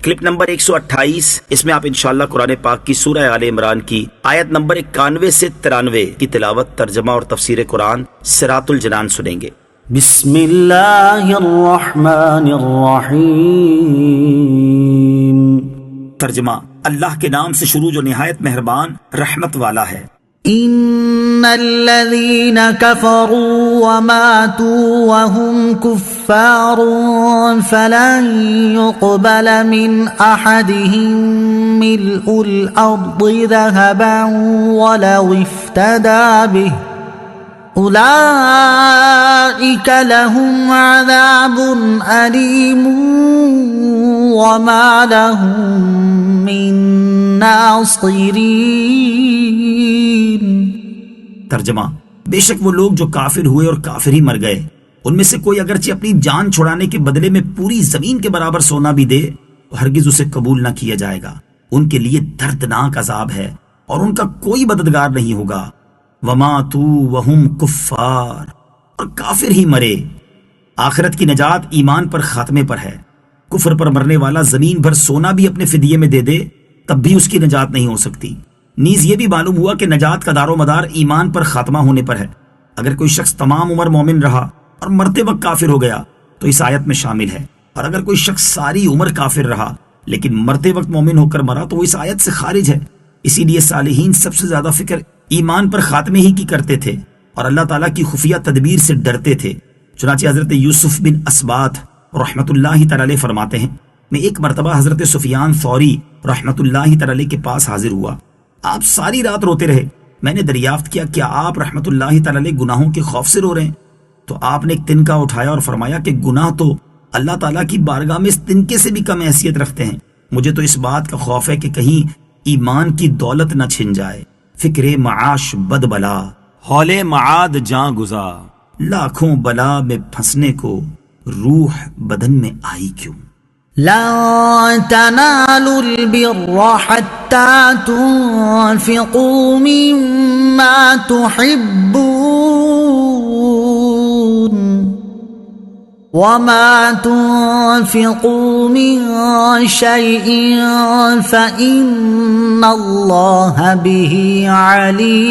Clip number 128، اس میں آپ انشاءاللہ قرآن پاک کی سورہ آل عمران کی آیت نمبر 91 سے 93 کی تلاوت، ترجمہ اور تفسیر قرآن صراط الجنان سنیں گے۔ بسم اللہ الرحمن الرحیم۔ ترجمہ، اللہ کے نام سے شروع جو نہایت مہربان رحمت والا ہے۔ ان الذين كفروا وماتوا وهم كفار فلن يقبل من احدهم ملء الارض ذهبا ولو افتدى به اولئك لهم عذاب اليم وما لهم من ناصرين۔ ترجمہ، بے شک وہ لوگ جو کافر ہوئے اور کافر ہی مر گئے، ان میں سے کوئی اگرچہ اپنی جان چھڑانے کے بدلے میں پوری زمین کے برابر سونا بھی دے تو ہرگز اسے قبول نہ کیا جائے گا۔ ان کے لیے دردناک عذاب ہے اور ان کا کوئی مددگار نہیں ہوگا۔ وَمَاتُوا وَهُمْ كُفَّارٌ، اور کافر ہی مرے۔ آخرت کی نجات ایمان پر خاتمے پر ہے۔ کفر پر مرنے والا زمین بھر سونا بھی اپنے فدیے میں دے دے تب بھی اس کی نجات نہیں ہو سکتی۔ نیز یہ بھی معلوم ہوا کہ نجات کا دار و مدار ایمان پر خاتمہ ہونے پر ہے۔ اگر کوئی شخص تمام عمر مومن رہا اور مرتے وقت کافر ہو گیا تو اس آیت میں شامل ہے، اور اگر کوئی شخص ساری عمر کافر رہا لیکن مرتے وقت مومن ہو کر مرا تو وہ اس آیت سے خارج ہے۔ اسی لیے صالحین سب سے زیادہ فکر ایمان پر خاتمے ہی کی کرتے تھے اور اللہ تعالیٰ کی خفیہ تدبیر سے ڈرتے تھے۔ چنانچہ حضرت یوسف بن اسبات رحمت اللہ تعالی علیہ فرماتے ہیں، میں ایک مرتبہ حضرت سفیان ثوری رحمت اللہ تعالی علیہ کے پاس حاضر ہوا۔ آپ ساری رات روتے رہے۔ میں نے دریافت کیا کیا آپ رحمت اللہ تعالی علیہ گناہوں کے خوف سے رو رہے ہیں؟ تو آپ نے ایک تنکا اٹھایا اور فرمایا کہ گناہ تو اللہ تعالیٰ کی بارگاہ میں اس تنکے سے بھی کم حیثیت رکھتے ہیں۔ مجھے تو اس بات کا خوف ہے کہ کہیں ایمان کی دولت نہ چھن جائے۔ فکر معاش بد بلا، ہول معاد جاں گزا، لاکھوں بلا میں پھنسنے کو روح بدن میں آئی کیوں؟ لن تنالوا البر حتى تنفقوا مما تحبون وما تنفقوا من شيء فإن الله به عليم۔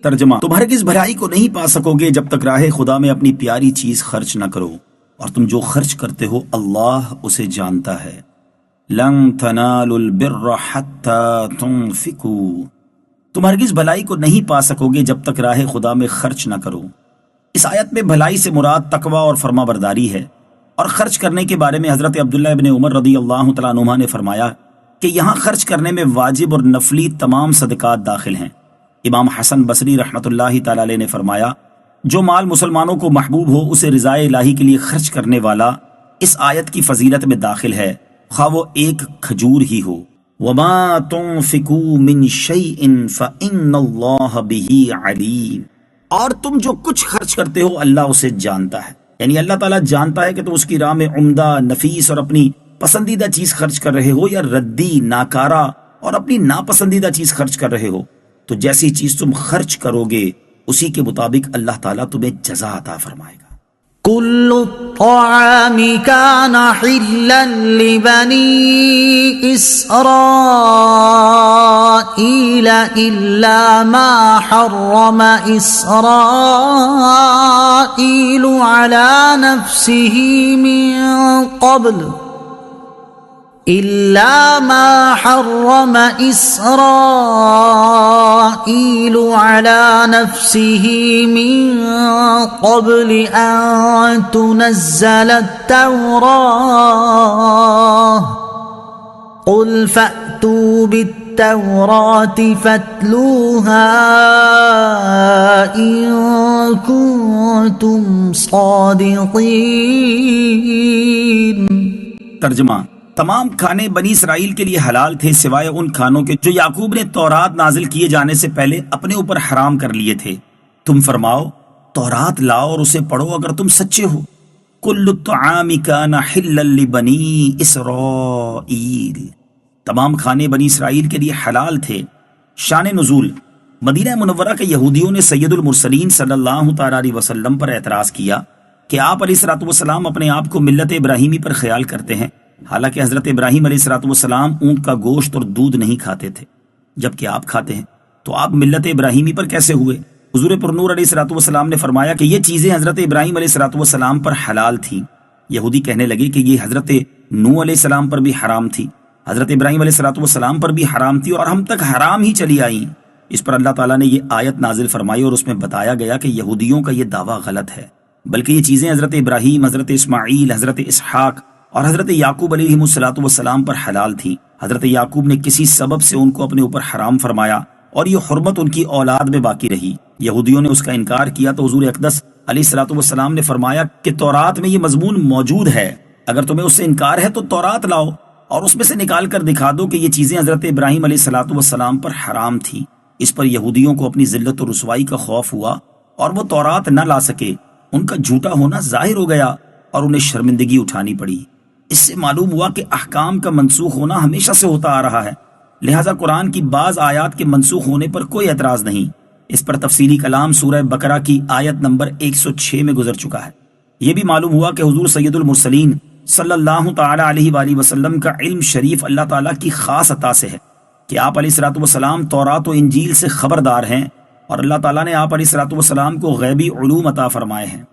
ترجمہ، تم ہرگز بھلائی کو نہیں پا سکو گے جب تک راہ خدا میں اپنی پیاری چیز خرچ نہ کرو، اور تم جو خرچ کرتے ہو اللہ اسے جانتا ہے۔ لن تنالوا البر حتى تنفقوا، تم ہرگز بھلائی کو نہیں پا سکو گے جب تک راہ خدا میں خرچ نہ کرو۔ اس آیت میں بھلائی سے مراد تقوی اور فرما برداری ہے، اور خرچ کرنے کے بارے میں حضرت عبداللہ ابن عمر رضی اللہ تعالیٰ عنہما نے فرمایا کہ یہاں خرچ کرنے میں واجب اور نفلی تمام صدقات داخل ہیں۔ امام حسن بصری رحمت اللہ تعالی علیہ نے فرمایا، جو مال مسلمانوں کو محبوب ہو اسے رضائے الہی کے لیے خرچ کرنے والا اس آیت کی فضیلت میں داخل ہے، خواہ وہ ایک کھجور ہی ہو۔ وما تنفقوا من شیء فإن اللہ بہ علیم، اور تم جو کچھ خرچ کرتے ہو اللہ اسے جانتا ہے، یعنی اللہ تعالیٰ جانتا ہے کہ تم اس کی راہ میں عمدہ، نفیس اور اپنی پسندیدہ چیز خرچ کر رہے ہو یا ردی، ناکارہ اور اپنی ناپسندیدہ چیز خرچ کر رہے ہو۔ تو جیسی چیز تم خرچ کرو گے اسی کے مطابق اللہ تعالیٰ تمہیں جزا عطا فرمائے گا۔ كل الطعام كان حلا لبني إسرائيل إلا ما حرم إسرائيل على نفسه من قبل إلا ما حرم إسرائيل على نفسه من قبل أن تنزل التوراة قل فأتوا بالتوراة فاتلوها إن كنتم صادقين۔ ترجمہ، تمام کھانے بنی اسرائیل کے لیے حلال تھے سوائے ان کھانوں کے جو یعقوب نے تورات نازل کیے جانے سے پہلے اپنے اوپر حرام کر لیے تھے۔ تم فرماؤ تورات لاؤ اور اسے پڑھو اگر تم سچے ہو۔ کل الطعام کان حلا لبنی اسرائیل، تمام کھانے بنی اسرائیل کے لیے حلال تھے۔ شان نزول، مدینہ منورہ کے یہودیوں نے سید المرسلین صلی اللہ تعالی علیہ وسلم پر اعتراض کیا کہ آپ علیہ الصلوۃ والسلام اپنے آپ کو ملت ابراہیمی پر خیال کرتے ہیں، حالانکہ حضرت ابراہیم علیہ الصلوۃ والسلام اونٹ کا گوشت اور دودھ نہیں کھاتے تھے، جبکہ آپ کھاتے ہیں، تو آپ ملت ابراہیمی پر کیسے ہوئے؟ حضور پرنور علیہ الصلوۃ والسلام نے فرمایا کہ یہ چیزیں حضرت ابراہیم علیہ الصلوۃ والسلام پر حلال تھیں۔ یہودی کہنے لگے کہ یہ حضرت نوح علیہ السلام پر بھی حرام تھی، حضرت ابراہیم علیہ الصلوۃ والسلام پر بھی حرام تھی، اور ہم تک حرام ہی چلی آئیں۔ اس پر اللہ تعالیٰ نے یہ آیت نازل فرمائی اور اس میں بتایا گیا کہ یہودیوں کا یہ دعویٰ غلط ہے، بلکہ یہ چیزیں حضرت ابراہیم، حضرت اسماعیل، حضرت اسحاق اور حضرت یعقوب علیہ الصلوۃ والسلام پر حلال تھی۔ حضرت یعقوب نے کسی سبب سے ان کو اپنے اوپر حرام فرمایا اور یہ حرمت ان کی اولاد میں باقی رہی۔ یہودیوں نے اس کا انکار کیا تو حضور اقدس علیہ الصلوۃ والسلام نے فرمایا کہ تورات میں یہ مضمون موجود ہے، اگر تمہیں اس سے انکار ہے تو تورات لاؤ اور اس میں سے نکال کر دکھا دو کہ یہ چیزیں حضرت ابراہیم علیہ الصلوۃ والسلام پر حرام تھی۔ اس پر یہودیوں کو اپنی ذلت و رسوائی کا خوف ہوا اور وہ تورات نہ لا سکے، ان کا جھوٹا ہونا ظاہر ہو گیا اور انہیں شرمندگی اٹھانی پڑی۔ اس سے معلوم ہوا کہ احکام کا منسوخ ہونا ہمیشہ سے ہوتا آ رہا ہے، لہٰذا قرآن کی بعض آیات کے منسوخ ہونے پر کوئی اعتراض نہیں۔ اس پر تفصیلی کلام سورہ بقرہ کی آیت نمبر 106 میں گزر چکا ہے۔ یہ بھی معلوم ہوا کہ حضور سید المرسلین صلی اللہ تعالی علیہ وآلہ وسلم کا علم شریف اللہ تعالیٰ کی خاص عطا سے ہے کہ آپ علیہ الصلوۃ والسلام تورات و انجیل سے خبردار ہیں، اور اللہ تعالیٰ نے آپ علیہ الصلوۃ والسلام کو غیبی علوم عطا فرمائے ہیں۔